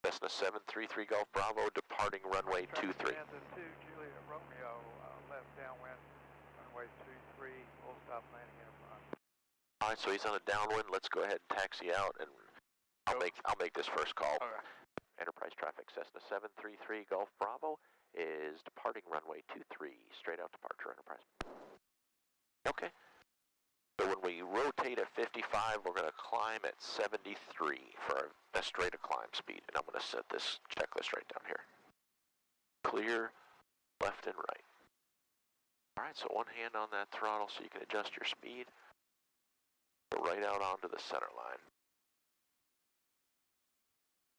Cessna 733 Golf Bravo, departing runway 23. Panther 2, Juliet Romeo, left downwind, runway 23, full stop landing Enterprise. All right, so he's on a downwind. Let's go ahead and taxi out, and I'll make this first call. Okay. Enterprise traffic, Cessna 733 Golf Bravo is departing runway 23, straight out departure, Enterprise. Okay. So when we rotate at 55, we're going to climb at 73 for our best rate of climb speed. And I'm going to set this checklist right down here. Clear, left and right. All right, so one hand on that throttle so you can adjust your speed. Go right out onto the center line.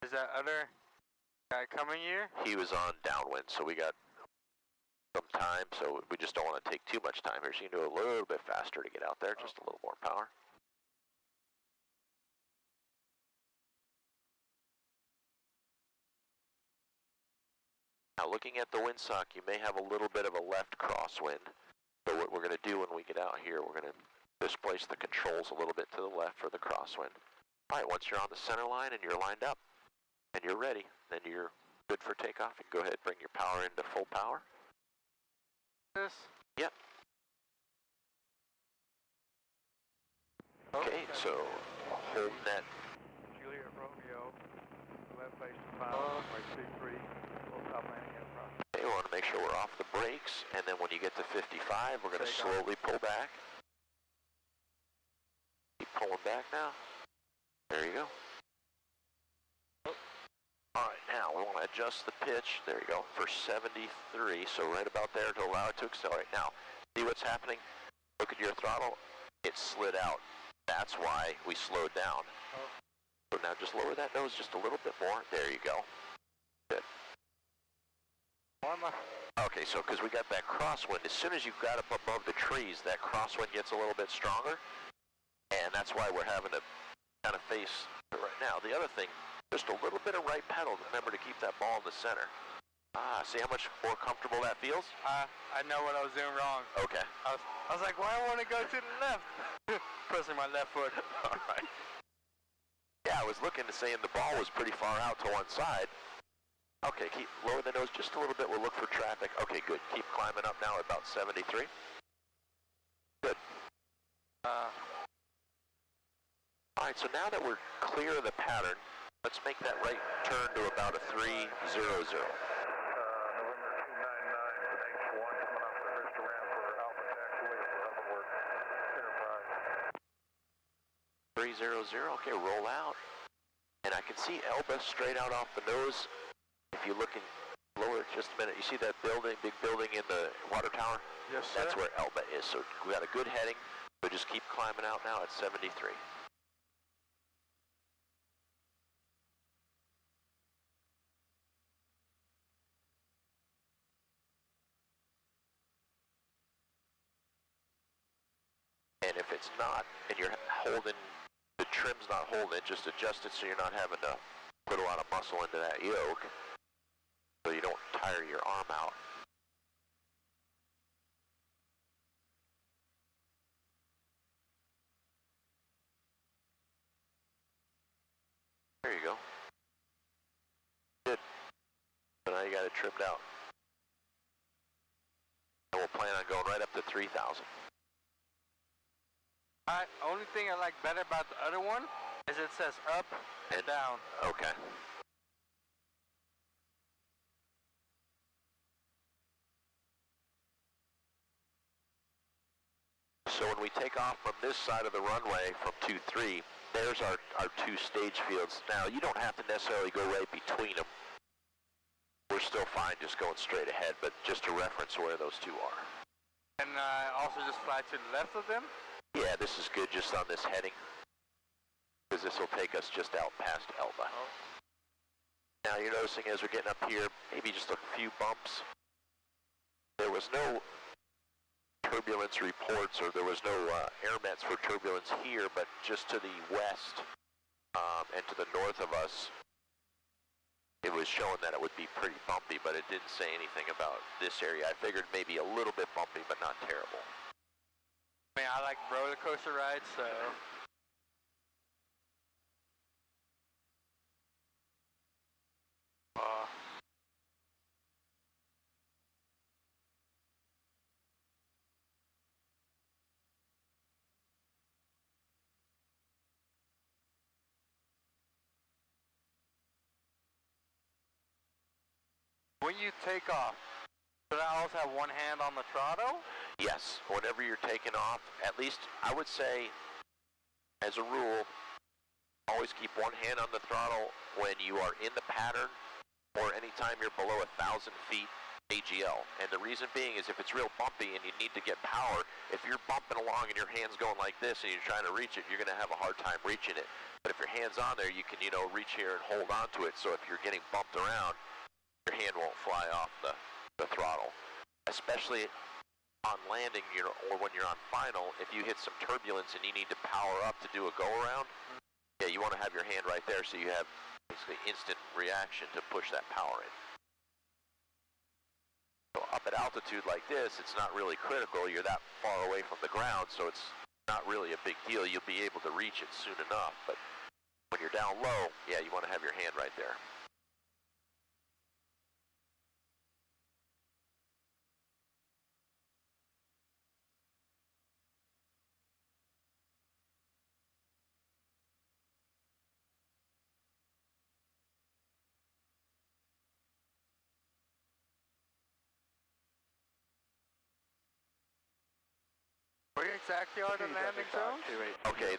Is that other guy coming here? He was on downwind, so we got some time, so we just don't want to take too much time here. So you can do a little bit faster to get out there, just a little more power. Now looking at the windsock, you may have a little bit of a left crosswind. So what we're going to do when we get out here, we're going to displace the controls a little bit to the left for the crosswind. All right, once you're on the center line and you're lined up and you're ready, then you're good for takeoff. You can go ahead and bring your power into full power. This? Yep. Okay, so hold that. Juliet Romeo, left base to 5, runway 23, full stop landing Enterprise. Okay, we want to make sure we're off the brakes, and then when you get to 55, we're going to slowly pull back. Keep pulling back now. There you go. All right, now we want to adjust the pitch. There you go, for 73, so right about there to allow it to accelerate. Now, see what's happening? Look at your throttle. It slid out. That's why we slowed down. So now just lower that nose just a little bit more. There you go. Good. Okay, so because we got that crosswind, as soon as you got up above the trees, that crosswind gets a little bit stronger, and that's why we're having to kind of face it right now. The other thing, just a little bit of right pedal. Remember to keep that ball in the center. See how much more comfortable that feels? I know what I was doing wrong. Okay. I was like, why I want to go to the left? Pressing my left foot. All right. Yeah, I was looking to saying the ball was pretty far out to one side. Okay, keep lower the nose just a little bit. We'll look for traffic. Okay, good. Keep climbing up now at about 73. Good. All right, so now that we're clear of the pattern, let's make that right turn to about a 300. November 299, H1 coming up the Vista ramp for Alpha taxiway for Upward Enterprise. 300, okay, roll out. And I can see Elba straight out off the nose. If you look in lower just a minute, you see that building, big building in the water tower? Yes, sir. That's where Elba is, so we got a good heading, but just keep climbing out now at 73. And if it's not, and you're holding, the trim's not holding it, just adjust it so you're not having to put a lot of muscle into that yoke, so you don't tire your arm out. There you go. Good. So now you got it trimmed out. And we'll plan on going right up to 3,000. Only thing I like better about the other one is it says up and down. Okay. So when we take off from this side of the runway from 2-3, there's our two stage fields. Now, you don't have to necessarily go right between them. We're still fine just going straight ahead, but just to reference where those two are. And also just fly to the left of them? Yeah, this is good just on this heading, because this will take us just out past Elba. Oh. Now you're noticing as we're getting up here, maybe just a few bumps. There was no turbulence reports, or there was no air mets for turbulence here, but just to the west and to the north of us, it was showing that it would be pretty bumpy, but it didn't say anything about this area. I figured maybe a little bit bumpy, but not terrible. I mean, I like roller coaster rides, so. When you take off, should I also have one hand on the throttle? Yes, whenever you're taking off, at least I would say, as a rule, always keep one hand on the throttle when you are in the pattern or anytime you're below 1,000 feet AGL. And the reason being is if it's real bumpy and you need to get power, if you're bumping along and your hand's going like this and you're trying to reach it, you're going to have a hard time reaching it. But if your hand's on there, you can, reach here and hold on to it. So if you're getting bumped around, your hand won't fly off the throttle. Especially on landing, or when you're on final, if you hit some turbulence and you need to power up to do a go-around, yeah, you want to have your hand right there so you have basically instant reaction to push that power in. So up at altitude like this, it's not really critical. You're that far away from the ground, so it's not really a big deal. You'll be able to reach it soon enough. But when you're down low, yeah, you want to have your hand right there. Where exactly are the landing zones? Okay,